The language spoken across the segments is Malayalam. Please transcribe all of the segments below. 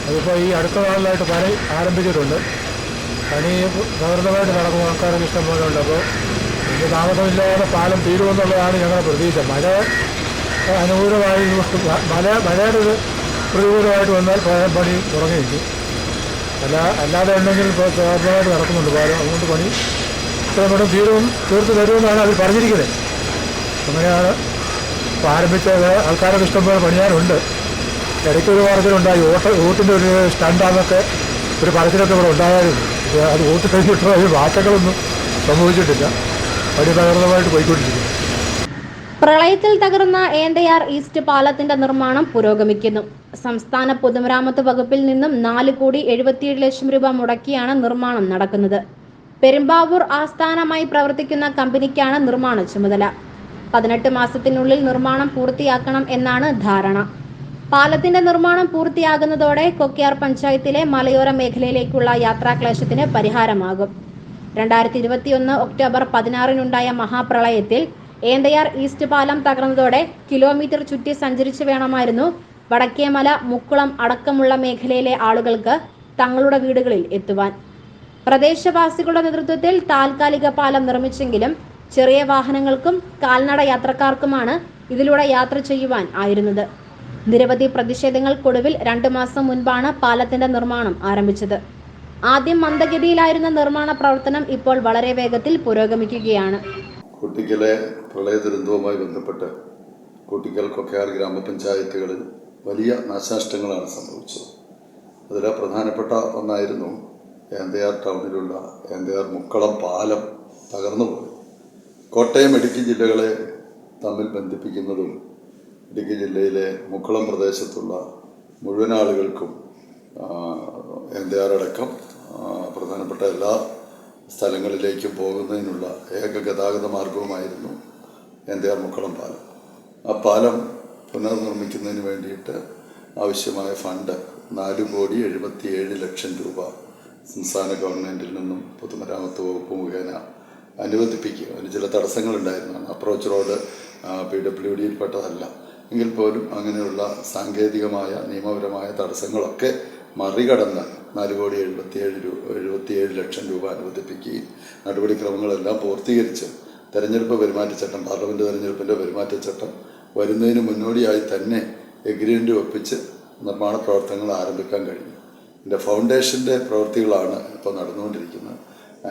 അതിപ്പോൾ ഈ അടുത്ത നാളിലായിട്ട് പണി ആരംഭിച്ചിട്ടുണ്ട്. പണി തകർന്നതായിട്ട് നടക്കുന്ന ആൾക്കാരൊക്കെ ഇഷ്ടംപോലെ ഉണ്ട്. അപ്പോൾ ഇതിന് താമസമില്ലാതെ പാലം തീരുമെന്നുള്ളതാണ് ഞങ്ങളുടെ പ്രതീക്ഷ. മഴ അനുകൂലമായി മഴയുടെ ഒരു പ്രതികൂലമായിട്ട് വന്നാൽ പണി തുടങ്ങിയിരിക്കും. അല്ലാതെ ഉണ്ടെങ്കിൽ ഇപ്പോൾ തകർന്നതായിട്ട് നടക്കുന്നുണ്ട് പാലം. അതുകൊണ്ട് പണി ഇത്രയും പെട്ടെന്ന് തീർത്ത് തരുമെന്നാണ് അവർ പറഞ്ഞിരിക്കുന്നത്. അങ്ങനെയാണ് ഇപ്പോൾ ആരംഭിച്ചത്. ആൾക്കാരൊക്കെ ഇഷ്ടംപോലെ പണിയാനുണ്ട്. ഇടയ്ക്കൊരു പറച്ചിലുണ്ടായി, വോട്ടിൻ്റെ ഒരു സ്റ്റണ്ടാന്നൊക്കെ ഒരു പറച്ചിലൊക്കെ ഇവിടെ ഉണ്ടായിരുന്നു. അത് വോട്ട് കഴിഞ്ഞിട്ടുള്ള മാറ്റങ്ങളൊന്നും സംഭവിച്ചിട്ടില്ല. പണി തകർന്നതായിട്ട് പോയിക്കൊണ്ടിരിക്കുന്നു. പ്രളയത്തിൽ തകർന്ന ഏന്തയാർ ഈസ്റ്റ് പാലത്തിന്റെ നിർമ്മാണം പുരോഗമിക്കുന്നു. സംസ്ഥാന പൊതുമരാമത്ത് വകുപ്പിൽ നിന്നും 4,77,00,000 രൂപ മുടക്കിയാണ് നിർമ്മാണം നടക്കുന്നത്. പെരുമ്പാവൂർ ആസ്ഥാനമായി പ്രവർത്തിക്കുന്ന കമ്പനിക്കാണ് നിർമ്മാണ ചുമതല. 18 മാസത്തിനുള്ളിൽ നിർമ്മാണം പൂർത്തിയാക്കണം എന്നാണ് ധാരണ. പാലത്തിന്റെ നിർമ്മാണം പൂർത്തിയാകുന്നതോടെ കൊക്കയാർ പഞ്ചായത്തിലെ മലയോര മേഖലയിലേക്കുള്ള യാത്രാക്ലേശത്തിന് പരിഹാരമാകും. 2021 ഒക്ടോബർ 16-നുണ്ടായ മഹാപ്രളയത്തിൽ ഏന്തയാർ ഈസ്റ്റ് പാലം തകർന്നതോടെ കിലോമീറ്റർ ചുറ്റി സഞ്ചരിച്ചു വേണമായിരുന്നു വടക്കേമല, മുക്കുളം അടക്കമുള്ള മേഖലയിലെ ആളുകൾക്ക് തങ്ങളുടെ വീടുകളിൽ എത്തുവാൻ. പ്രദേശവാസികളുടെ നേതൃത്വത്തിൽ താൽക്കാലിക പാലം നിർമ്മിച്ചെങ്കിലും ചെറിയ വാഹനങ്ങൾക്കും കാൽനട യാത്രക്കാർക്കുമാണ് ഇതിലൂടെ യാത്ര ചെയ്യുവാൻ ആയിരുന്നത്. നിരവധി പ്രതിഷേധങ്ങൾക്കൊടുവിൽ 2 മാസം മുൻപാണ് പാലത്തിന്റെ നിർമ്മാണം ആരംഭിച്ചത്. ആദ്യം മന്ദഗതിയിലായിരുന്ന നിർമ്മാണ പ്രവർത്തനം ഇപ്പോൾ വളരെ വേഗത്തിൽ പുരോഗമിക്കുകയാണ്. കുട്ടിക്കലെ പ്രളയ ദുരന്തവുമായി ബന്ധപ്പെട്ട് കുട്ടിക്കൽ, കൊക്കയാർ ഗ്രാമപഞ്ചായത്തുകളിൽ വലിയ നാശനഷ്ടങ്ങളാണ് സംഭവിച്ചത്. അതിൽ പ്രധാനപ്പെട്ട ഒന്നായിരുന്നു ഏന്തയാർ ടൗണിലുള്ള ഏന്തയാർ മുക്കളം പാലം തകർന്നുപോയി. കോട്ടയം, ഇടുക്കി ജില്ലകളെ തമ്മിൽ ബന്ധിപ്പിക്കുന്നതും ഇടുക്കി ജില്ലയിലെ മുക്കളം പ്രദേശത്തുള്ള മുഴുവൻ ആളുകൾക്കും ഏന്തയാർ അടക്കം പ്രധാനപ്പെട്ട എല്ലാ സ്ഥലങ്ങളിലേക്കും പോകുന്നതിനുള്ള ഏക ഗതാഗത മാർഗവുമായിരുന്നു ഏന്തയാർ മുക്കളം പാലം. ആ പാലം പുനർനിർമ്മിക്കുന്നതിന് വേണ്ടിയിട്ട് ആവശ്യമായ ഫണ്ട് 4,77,00,000 രൂപ സംസ്ഥാന ഗവൺമെൻറ്റിൽ നിന്നും പൊതുമരാമത്ത് വകുപ്പ് മുഖേന അനുവദിപ്പിക്കുക. അതിന് ചില തടസ്സങ്ങളുണ്ടായിരുന്നു. അപ്രോച്ച് റോഡ് PWDയിൽ പെട്ടതല്ല എങ്കിൽ പോലും അങ്ങനെയുള്ള സാങ്കേതികമായ നിയമപരമായ തടസ്സങ്ങളൊക്കെ മറികടന്ന് 4,77,00,000 രൂപ അനുവദിപ്പിക്കുകയും നടപടിക്രമങ്ങളെല്ലാം പൂർത്തീകരിച്ച് തെരഞ്ഞെടുപ്പ് പെരുമാറ്റച്ചട്ടം, പാർലമെൻറ്റ് തെരഞ്ഞെടുപ്പിൻ്റെ പെരുമാറ്റച്ചട്ടം വരുന്നതിന് മുന്നോടിയായി തന്നെ എഗ്രിമെൻ്റ് ഒപ്പിച്ച് നിർമ്മാണ പ്രവർത്തനങ്ങൾ ആരംഭിക്കാൻ കഴിഞ്ഞു. ഇതിൻ്റെ ഫൗണ്ടേഷൻ്റെ പ്രവൃത്തികളാണ് ഇപ്പോൾ നടന്നുകൊണ്ടിരിക്കുന്നത്.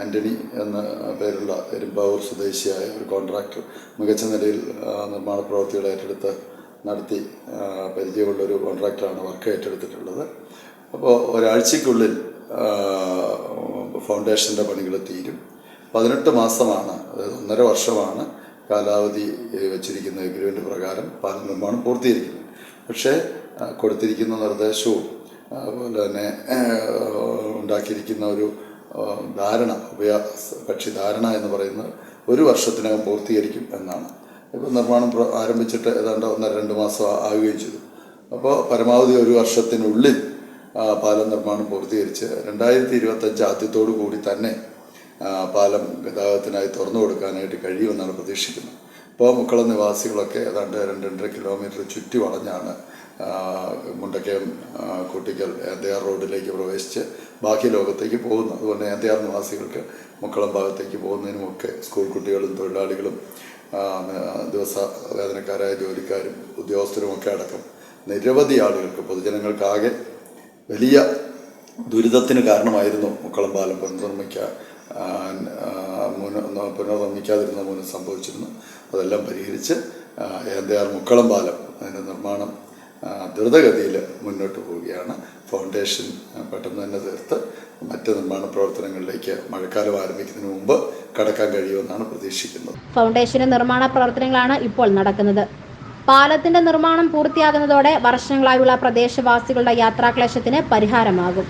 ആൻ്റണി എന്ന പേരുള്ള പെരുമ്പാവൂർ സ്വദേശിയായ ഒരു കോൺട്രാക്ടർ മികച്ച നിലയിൽ നിർമ്മാണ പ്രവൃത്തികൾ നടത്തി പരിചയമുള്ളൊരു കോൺട്രാക്ടറാണ് വർക്ക് ഏറ്റെടുത്തിട്ടുള്ളത്. അപ്പോൾ ഒരാഴ്ചയ്ക്കുള്ളിൽ ഫൗണ്ടേഷൻ്റെ പണികൾ തീരും. 18 മാസമാണ്, അതായത് 1.5 വർഷമാണ് കാലാവധി വെച്ചിരിക്കുന്ന എഗ്രിമെൻ്റ് പ്രകാരം പാലം നിർമ്മാണം പൂർത്തീകരിക്കുന്നത്. പക്ഷേ കൊടുത്തിരിക്കുന്ന നിർദ്ദേശവും അതുപോലെ തന്നെ ഉണ്ടാക്കിയിരിക്കുന്ന ഒരു ധാരണ, ഉഭയകക്ഷി ധാരണ എന്ന് പറയുന്നത് 1 വർഷത്തിനകം പൂർത്തീകരിക്കും എന്നാണ്. ഇപ്പോൾ നിർമ്മാണം ആരംഭിച്ചിട്ട് ഏതാണ്ട് 1.5-2 മാസം ആവുകയും ചെയ്തു. അപ്പോൾ പരമാവധി 1 വർഷത്തിനുള്ളിൽ പാലം നിർമ്മാണം പൂർത്തീകരിച്ച് 2025 ആദ്യത്തോടു കൂടി തന്നെ പാലം ഗതാഗതത്തിനായി തുറന്നു കൊടുക്കാനായിട്ട് കഴിയുമെന്നാണ് പ്രതീക്ഷിക്കുന്നത്. ഇപ്പോൾ മുക്കളം നിവാസികളൊക്കെ ഏതാണ്ട് 2-2.5 കിലോമീറ്റർ ചുറ്റി വളഞ്ഞാണ് മുണ്ടക്കയം, കുട്ടിക്കൽ, ഏന്തയാർ റോഡിലേക്ക് പ്രവേശിച്ച് ബാക്കി ലോകത്തേക്ക് പോകുന്നത്. അതുകൊണ്ട് ഏന്തയാർ നിവാസികൾക്ക് മുക്കളം ഭാഗത്തേക്ക് പോകുന്നതിനുമൊക്കെ സ്കൂൾ കുട്ടികളും തൊഴിലാളികളും ദിവസ വേതനക്കാരായ ജോലിക്കാരും ഉദ്യോഗസ്ഥരുമൊക്കെ അടക്കം നിരവധി ആളുകൾക്ക്, പൊതുജനങ്ങൾക്കാകെ വലിയ ദുരിതത്തിന് കാരണമായിരുന്നു മുക്കളം പാലം പുനർനിർമ്മിക്കാതിരുന്ന മൂലം സംഭവിച്ചിരുന്നു. അതെല്ലാം പരിഹരിച്ച് ഏന്തയാർ മുക്കളം പാലം അതിൻ്റെ നിർമ്മാണം ദ്രുതഗതിയിൽ മുന്നോട്ട് പോവുകയാണ്. ഫൗണ്ടേഷൻ പെട്ടെന്ന് തന്നെ തീർത്ത് മറ്റ് നിർമ്മാണ പ്രവർത്തനങ്ങളിലേക്ക് മഴക്കാലം ആരംഭിക്കുന്നതിന് മുമ്പ് കടക്കാൻ കഴിയുമെന്നാണ് പ്രതീക്ഷിക്കുന്നത്. ഫൗണ്ടേഷന്റെ നിർമ്മാണ പ്രവർത്തനങ്ങളാണ് ഇപ്പോൾ നടക്കുന്നത്. പാലത്തിന്റെ നിർമ്മാണം പൂർത്തിയാകുന്നതോടെ വർഷങ്ങളായുള്ള പ്രദേശവാസികളുടെ യാത്രാക്ലേശത്തിന് പരിഹാരമാകും.